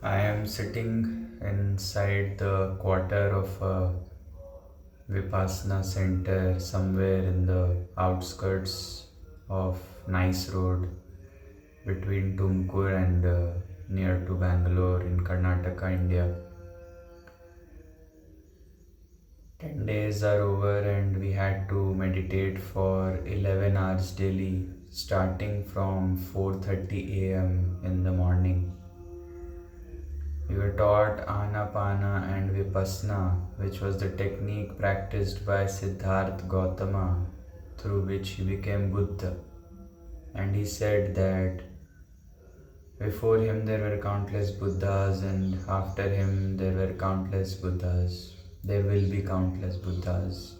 I am sitting inside the quarter of a Vipassana center somewhere in the outskirts of Nice Road between Tumkur and near to Bangalore in Karnataka, India. 10 days are over and we had to meditate for 11 hours daily starting from 4:30 a.m. in the morning. We were taught Anapana and Vipassana, which was the technique practiced by Siddhartha Gautama, through which he became Buddha. And he said that before him there were countless Buddhas, and after him there were countless Buddhas. There will be countless Buddhas.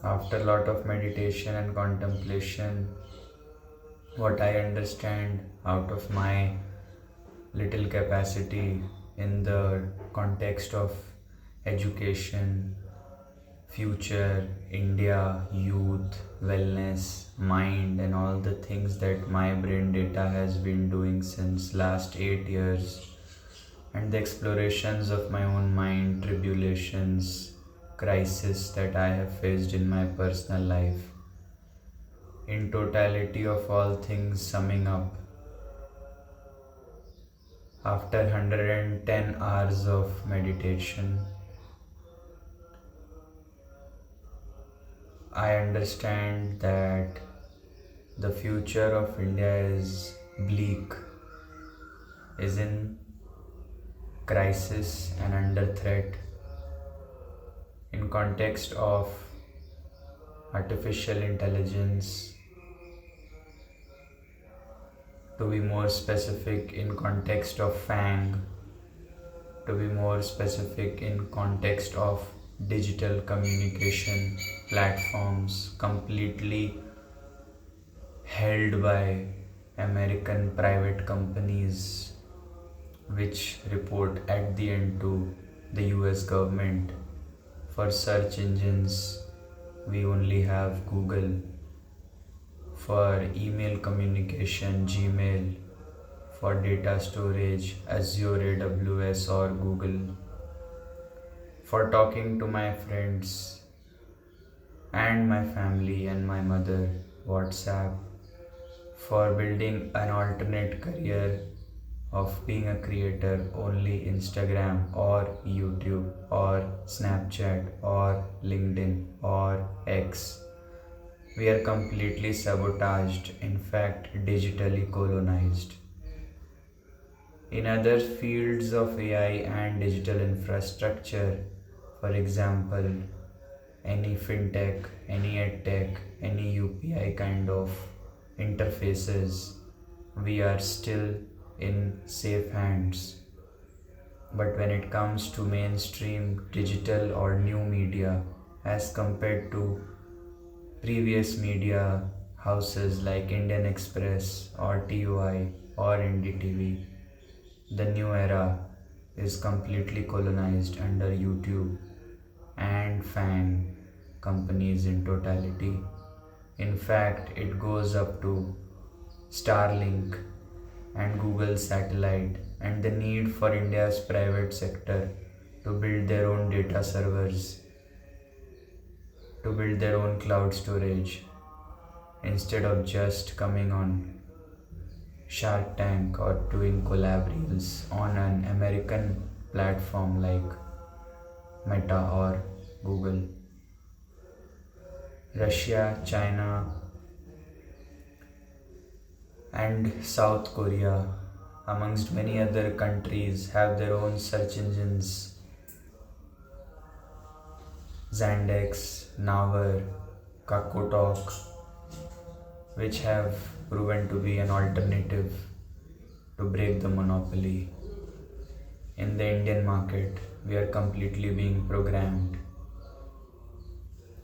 After a lot of meditation and contemplation, what I understand out of my little capacity in the context of education, future, India, youth, wellness, mind, and all the things that my brain data has been doing since last 8 years, and the explorations of my own mind, tribulations, crisis that I have faced in my personal life. In totality of all things summing up, after 110 hours of meditation, I understand that the future of India is bleak, is in crisis and under threat in context of artificial intelligence, to be more specific in context of FANG, to be more specific in context of digital communication platforms completely held by American private companies which report at the end to the US government. For search engines, we only have Google. For email communication, Gmail. For data storage, Azure, AWS, or Google. For talking to my friends and my family and my mother, WhatsApp. For building an alternate career of being a creator, only Instagram or YouTube or Snapchat or LinkedIn or X. We are completely sabotaged, in fact, digitally colonized. In other fields of AI and digital infrastructure, for example, any fintech, any edtech, any UPI kind of interfaces, we are still in safe hands. But when it comes to mainstream digital or new media, as compared to previous media houses like Indian Express or TUI or NDTV, the new era is completely colonized under YouTube and FANG companies in totality. In fact, it goes up to Starlink and Google Satellite, and the need for India's private sector to build their own data servers, to build their own cloud storage, instead of just coming on Shark Tank or doing collab reels on an American platform like Meta or Google. Russia, China, and South Korea, amongst many other countries, have their own search engines. Zandex, Naver, Kakotalk, which have proven to be an alternative to break the monopoly. In the Indian market, we are completely being programmed.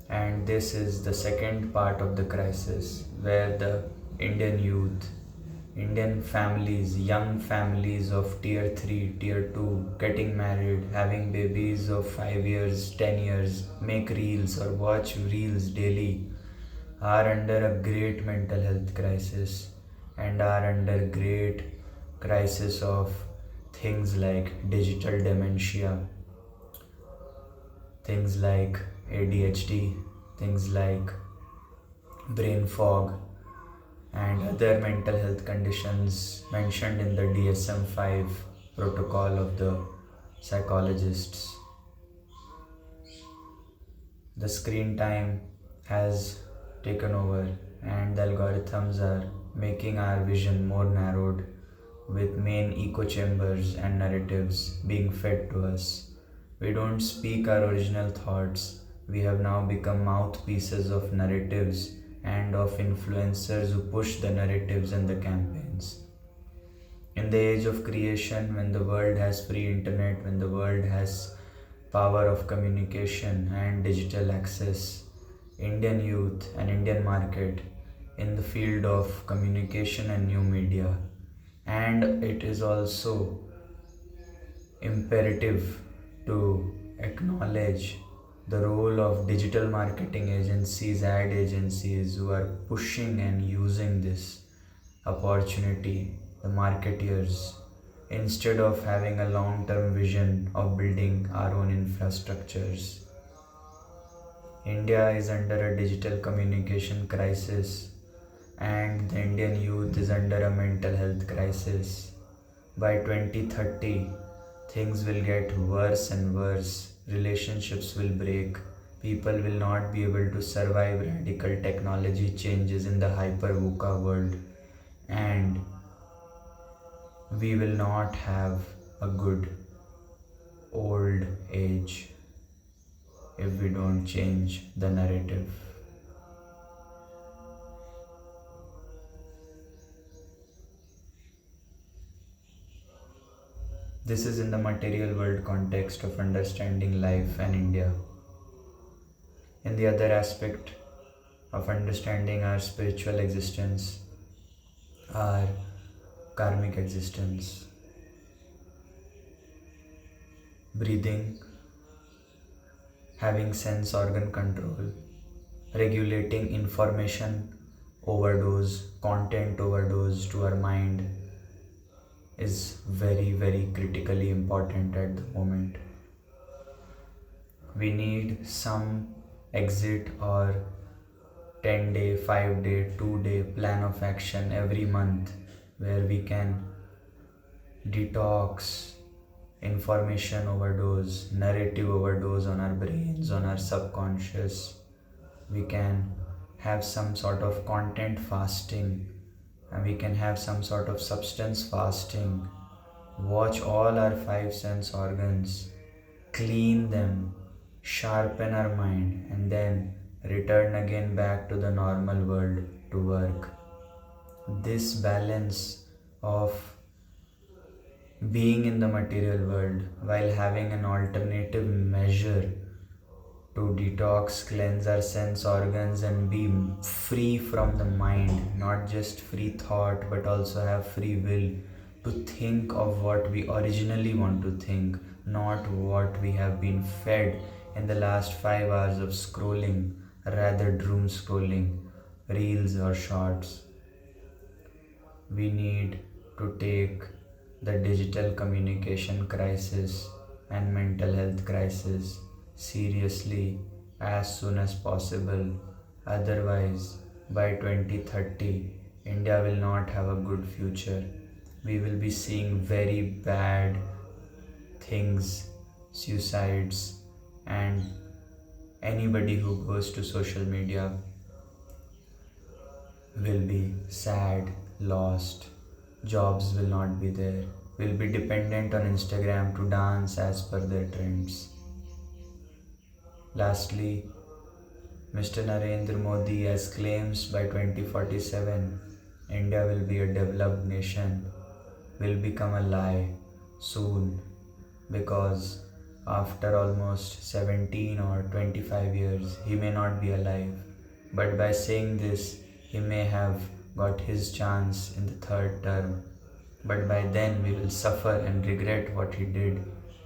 And this is the second part of the crisis, where the Indian youth, Indian families, young families of tier 3, tier 2, getting married, having babies of 5 years, 10 years, make reels or watch reels daily, are under a great mental health crisis and are under great crisis of things like digital dementia, things like ADHD, things like brain fog, and other mental health conditions mentioned in the DSM 5 protocol of the psychologists. The screen time has taken over, and the algorithms are making our vision more narrowed, with main echo chambers and narratives being fed to us. We don't speak our original thoughts, we have now become mouthpieces of narratives and of influencers who push the narratives and the campaigns. In the age of creation, when the world has free internet, when the world has power of communication and digital access, Indian youth and Indian market in the field of communication and new media. And it is also imperative to acknowledge the role of digital marketing agencies, ad agencies who are pushing and using this opportunity, the marketeers, instead of having a long term vision of building our own infrastructures. India is under a digital communication crisis, and the Indian youth is under a mental health crisis. By 2030, things will get worse and worse. Relationships will break. People will not be able to survive radical technology changes in the hyper VUCA world. And we will not have a good old age if we don't change the narrative. This is in the material world context of understanding life and India. In the other aspect of understanding our spiritual existence, our karmic existence, breathing, having sense organ control, regulating information overdose, content overdose to our mind is very, very critically important at the moment. We need some exit or 10-day, 5-day, 2-day plan of action every month where we can detox information overdose, narrative overdose on our brains, on our subconscious. We can have some sort of content fasting, and we can have some sort of substance fasting. Watch all our five sense organs, clean them, sharpen our mind, and then return again back to the normal world to work. This balance of being in the material world while having an alternative measure to detox, cleanse our sense organs, and be free from the mind, not just free thought, but also have free will to think of what we originally want to think, not what we have been fed in the last 5 hours of scrolling, rather doom scrolling, reels or shorts. We need to take the digital communication crisis and mental health crisis seriously as soon as possible. Otherwise, by 2030, India will not have a good future. We will be seeing very bad things, suicides, and anybody who goes to social media will be sad, lost, jobs will not be there, will be dependent on Instagram to dance as per their trends. Lastly, Mr. Narendra Modi has claims by 2047 India will be a developed nation will become a lie soon, because after almost 17 or 25 years he may not be alive, but by saying this he may have got his chance in the third term, but by then we will suffer and regret what he did,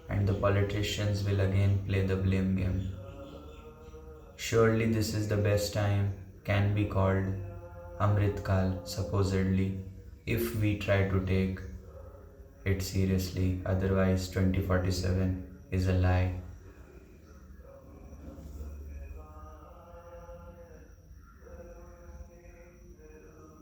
and the politicians will again play the blame game. Surely this is the best time, can be called Amritkal supposedly, if we try to take it seriously, otherwise 2047 is a lie.